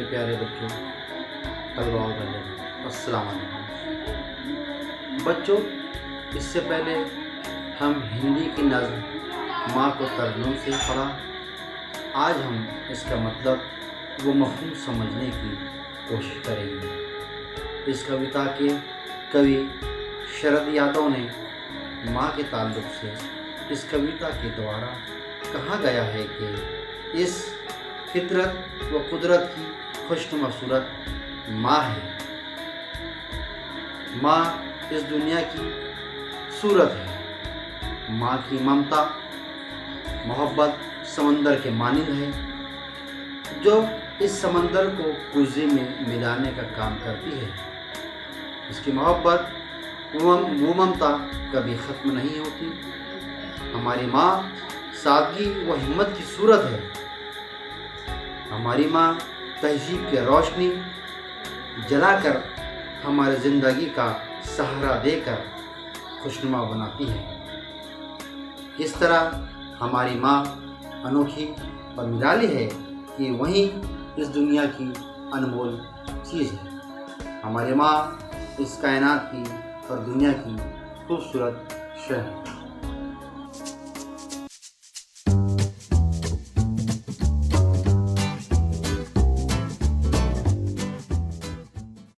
پیارے بچوں، طلباء و طالبات، السلام علیکم۔ بچوں، اس سے پہلے ہم ہندی کی نظم ماں کو ترنم سے پڑھا۔ آج ہم اس کا مطلب و مفہوم سمجھنے کی کوشش کریں گے۔ اس کویتا کے کوی شرد یادو نے ماں کے تعلق سے اس کویتا کے دوارا کہا گیا ہے کہ اس فطرت و قدرت کی خوشنما صورت ماں ہے۔ ماں اس دنیا کی صورت ہے۔ ماں کی ممتا محبت سمندر کے مانند ہے، جو اس سمندر کو کوزے میں ملانے کا کام کرتی ہے۔ اس کی محبت وہ ممتا کبھی ختم نہیں ہوتی۔ ہماری ماں سادگی و ہمت کی صورت ہے۔ ہماری ماں تہذیب کی روشنی جلا کر ہمارے زندگی کا سہارا دے کر خوشنما بناتی ہے۔ اس طرح ہماری ماں انوکھی اور نرالی ہے کہ وہیں اس دنیا کی انمول چیز ہے۔ ہماری ماں اس کائنات کی اور دنیا کی خوبصورت شے ہے۔